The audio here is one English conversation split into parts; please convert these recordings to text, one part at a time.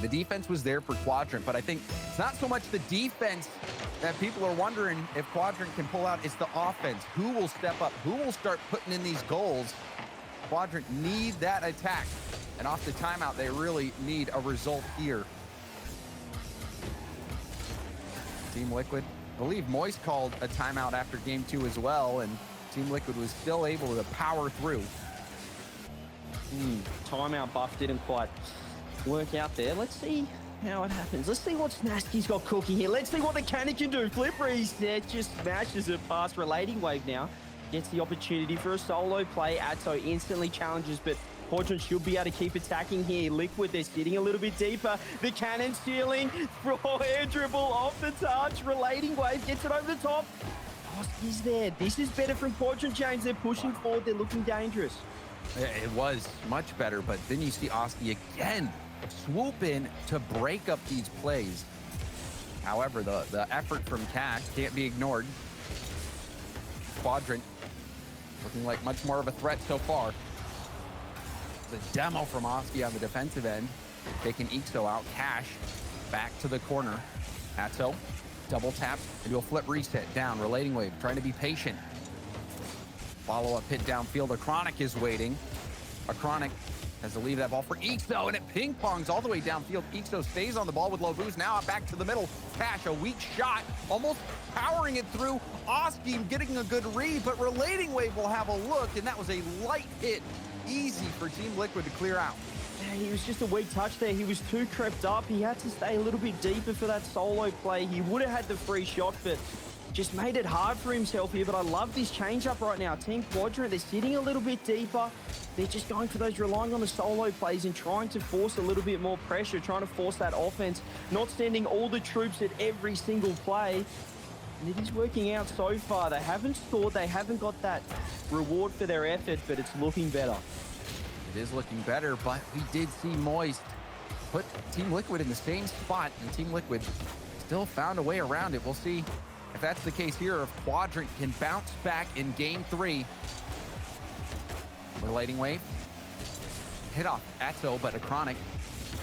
The defense was there for Quadrant, but I think it's not so much the defense that people are wondering if Quadrant can pull out. It's the offense. Who will step up? Who will start putting in these goals? Quadrant need that attack. And off the timeout, they really need a result here. Team Liquid, I believe Moist called a timeout after game 2 as well, and Team Liquid was still able to power through. Timeout buff didn't quite work out there. Let's see how it happens. Let's see what Snasky's got cooking here. Let's see what the cannon can do. Flip reset, just smashes it past Relating Wave now. Gets the opportunity for a solo play. Atto instantly challenges, but Quadrant should be able to keep attacking here. Liquid, they're sitting a little bit deeper. The cannon stealing, air dribble off the touch. Relating Wave gets it over the top. Oski's there. This is better from Quadrant, James. They're pushing forward. They're looking dangerous. It was much better, but then you see Oski again swoop in to break up these plays. However, the effort from Cash can't be ignored. Quadrant looking like much more of a threat so far. The demo from Oski on the defensive end, taking Ixo out. Cash back to the corner. Atto double taps into a flip reset down. Relating Wave trying to be patient. Follow-up hit downfield. Achronic is waiting. Achronic has to leave that ball for Ixo, and it ping-pongs all the way downfield. Ixo stays on the ball with low boost. Now back to the middle. Cash, a weak shot, almost powering it through. Oski getting a good read, but Relating Wave will have a look, and that was a light hit. Easy for Team Liquid to clear out. Yeah, he was just a weak touch there. He was too crept up. He had to stay a little bit deeper for that solo play. He would have had the free shot, but just made it hard for himself here. But I love this change-up right now. Team Quadrant, they're sitting a little bit deeper. They're just going for those, relying on the solo plays and trying to force a little bit more pressure, trying to force that offense, not sending all the troops at every single play. And it is working out so far. They haven't scored. They haven't got that reward for their effort, but it's looking better. It is looking better, but we did see Moist put Team Liquid in the same spot, and Team Liquid still found a way around it. We'll see if that's the case here, if Quadrant can bounce back in game 3. Relating Wave. Hit off Atto, but Achronic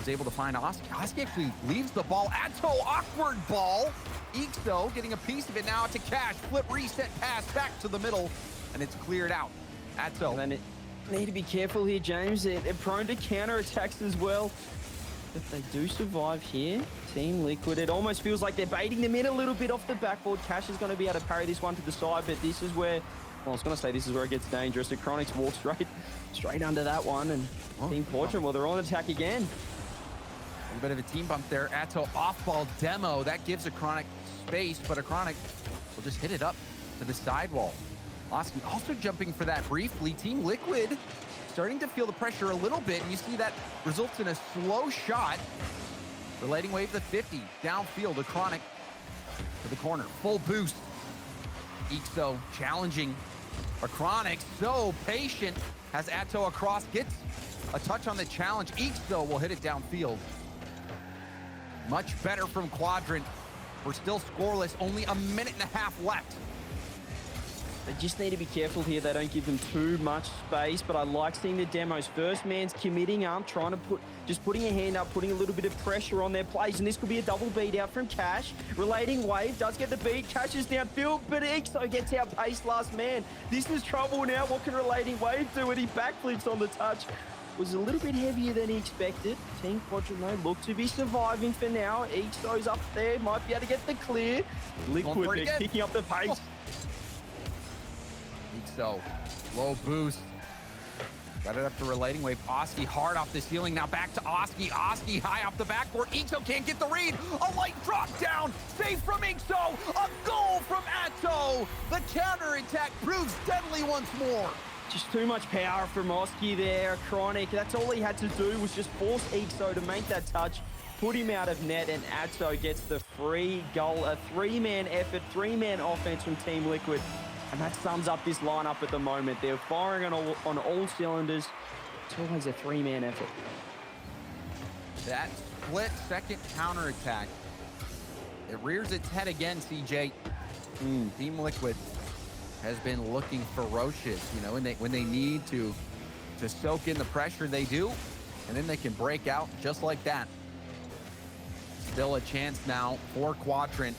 is able to find Oski. Oski actually leaves the ball. Atto, awkward ball. Ixo getting a piece of it now to Cash. Flip reset pass back to the middle, and it's cleared out. Atto. Need to be careful here, James. They're prone to counter-attacks as well. If they do survive here, Team Liquid, it almost feels like they're baiting them in a little bit off the backboard. Cash is going to be able to parry this one to the side, but this is where, well, I was going to say this is where it gets dangerous. The Chronics walk straight under that one, and Team Quadrant, well, they're on attack again. A little bit of a team bump there. Atto off-ball demo. That gives Achronic space, but Achronic will just hit it up to the sidewall. Oski also jumping for that briefly. Team Liquid starting to feel the pressure a little bit, and you see that results in a slow shot. Relating Wave the 50, downfield, Achronic to the corner, full boost. Ixo challenging Achronic, so patient, has Atto across, gets a touch on the challenge. Ixo will hit it downfield. Much better from Quadrant. We're still scoreless, only a minute and a half left. They just need to be careful here. They don't give them too much space, but I like seeing the demos. First man's committing up, trying to putting a hand up, putting a little bit of pressure on their plays, and this could be a double beat out from Cash. Relating Wave does get the beat. Cash is downfield, but Ixo gets outpaced last man. This is trouble now. What can Relating Wave do? And he backflips on the touch. Was a little bit heavier than he expected. Team Quadrant, though, look to be surviving for now. Ixo's up there, might be able to get the clear. Liquid, they're kicking up the pace. So low boost. Got it up to Relating Wave. Oski hard off the ceiling. Now back to Oski. Oski high off the backboard. Ixo can't get the read. A light drop down. Save from Ixo. A goal from Atto. The counterattack proves deadly once more. Just too much power from Oski there. Chronic. That's all he had to do was just force Ixo to make that touch, put him out of net, and Atto gets the free goal. A three-man effort, three-man offense from Team Liquid. And that sums up this lineup at the moment. They're firing on all cylinders. It's always a three-man effort. That split-second counterattack, it rears its head again, CJ. Team Liquid has been looking ferocious, you know, when they need to soak in the pressure, they do, and then they can break out just like that. Still a chance now for Quadrant.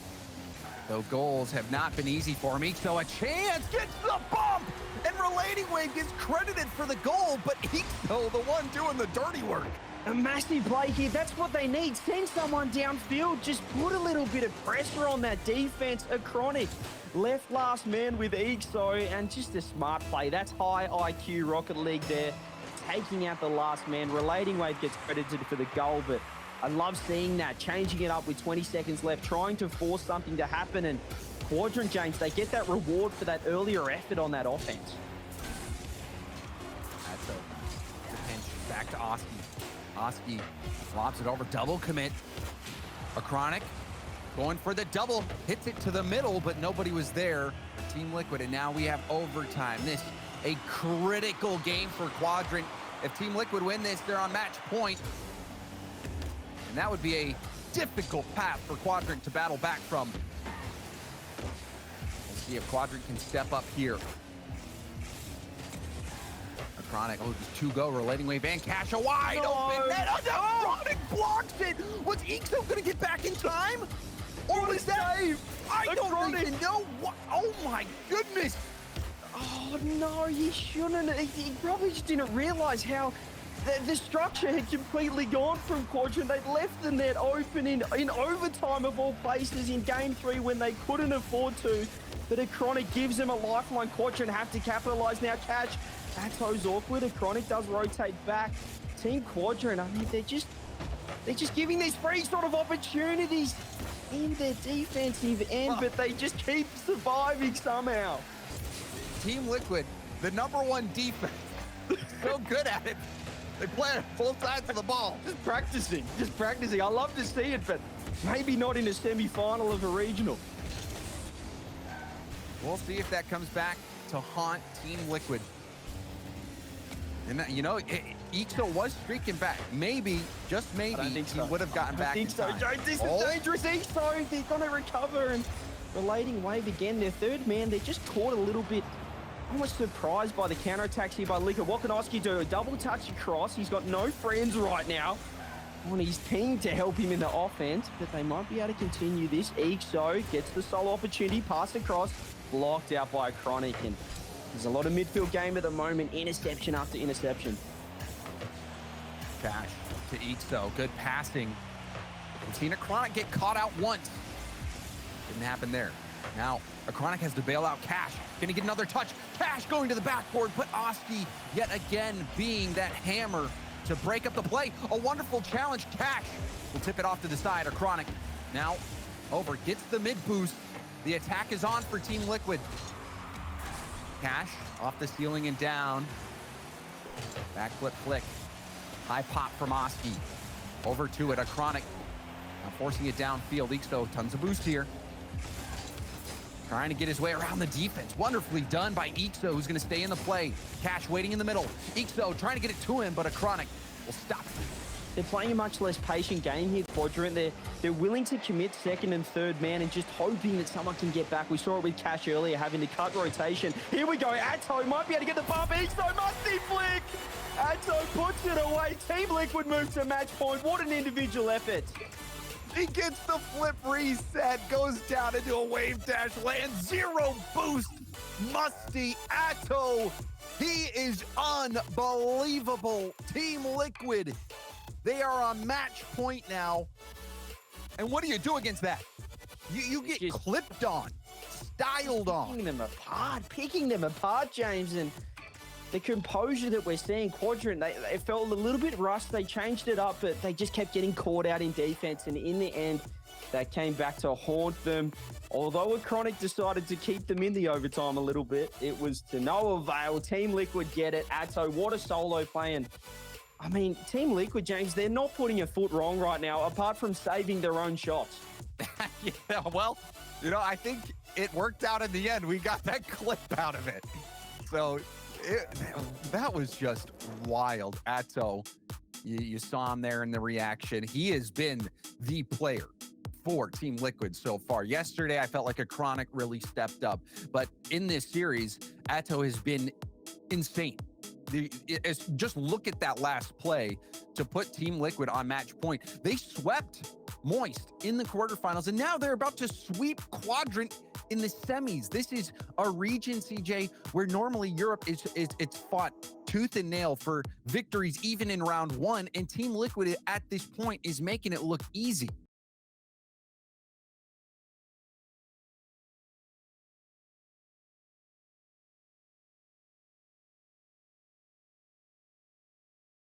Though goals have not been easy for him. So a chance, gets the bump, and Relating Wave gets credited for the goal, but Ixo the one doing the dirty work. A massive play here. That's what they need. Send someone downfield. Just put a little bit of pressure on that defense. A Chronic left last man with Ixo, and just a smart play. That's high IQ Rocket League there, taking out the last man. Relating Wave gets credited for the goal, but I love seeing that, changing it up with 20 seconds left, trying to force something to happen. And Quadrant, James, they get that reward for that earlier effort on that offense. That's a pinch back to Oski. Oski lobs it over, double commit. A Chronic going for the double, hits it to the middle, but nobody was there for Team Liquid, and now we have overtime. This a critical game for Quadrant. If Team Liquid win this, they're on match point. And that would be a difficult path for Quadrant to battle back from. We'll see if Quadrant can step up here. A Chronic, oh, just 2 go, Relating Wave and Cash a wide open net. Oh, Chronic blocks it. Was Ixo gonna get back in time? Or was that? I don't even know. What? Oh my goodness. Oh no, he shouldn't. He probably just didn't realize how the structure had completely gone from Quadrant. They'd left the net open in overtime of all places in Game 3 when they couldn't afford to. But a Chronic gives them a lifeline. Quadrant have to capitalize now. Cash, Ato's awkward. A Chronic does rotate back. Team Quadrant, I mean, they're just giving these free sort of opportunities in their defensive end, but they just keep surviving somehow. Team Liquid, the #1 defense, so good at it. They play on both sides of the ball. Just practicing. I love to see it, but maybe not in a semi-final of a regional. We'll see if that comes back to haunt Team Liquid. And that, you know, Ixo was streaking back. Maybe, just maybe, he would have gotten back in time. This is dangerous. Ixo, they're going to recover. And Relating Wave again, their third man, they're just caught a little bit, almost surprised by the counterattacks here by Liquor. What can Oski do? A double touch across. He's got no friends right now on his team to help him in the offense, but they might be able to continue this. Ixo gets the solo opportunity, pass across, blocked out by a Chronic, and there's a lot of midfield game at the moment, interception after interception. Cash to Ixo, good passing. We've seen a Chronic get caught out once. Didn't happen there. Now, a Chronic has to bail out Cash. Gonna get another touch. Cash going to the backboard, but Oski yet again being that hammer to break up the play. A wonderful challenge. Cash will tip it off to the side. A Chronic now over, gets the mid boost. The attack is on for Team Liquid. Cash off the ceiling and down. Backflip flick. High pop from Oski. Over to it, a Chronic. Now forcing it downfield. Ixo, tons of boost here. Trying to get his way around the defense. Wonderfully done by Ixo, who's going to stay in the play. Cash waiting in the middle. Ixo trying to get it to him, but a Chronic will stop. They're playing a much less patient game here, Quadrant. They're willing to commit second and third man and just hoping that someone can get back. We saw it with Cash earlier, having to cut rotation. Here we go. Atto might be able to get the bump. Ixo musty flick. Atto puts it away. Team Liquid moves to match point. What an individual effort. He gets the flip reset, goes down into a wave dash, lands 0 boost. Musty Atto, he is unbelievable. Team Liquid, they are on match point now. And what do you do against that? You get just clipped on, styled on. Picking them apart, James. And the composure that we're seeing, Quadrant, they felt a little bit rushed. They changed it up, but they just kept getting caught out in defense. And in the end, that came back to haunt them. Although a Chronic decided to keep them in the overtime a little bit, it was to no avail. Team Liquid get it. Atto, what a solo play. And I mean, Team Liquid, James, they're not putting a foot wrong right now, apart from saving their own shots. Yeah, well, you know, I think it worked out in the end. We got that clip out of it. So that was just wild. Atto, you saw him there in the reaction. He has been the player for Team Liquid so far. Yesterday, I felt like a Chronic really stepped up. But in this series, Atto has been insane. Just look at that last play to put Team Liquid on match point. They swept Moist in the quarterfinals, and now they're about to sweep Quadrant in the semis. This is a region, CJ, where normally Europe it's fought tooth and nail for victories even in round one, and Team Liquid at this point is making it look easy.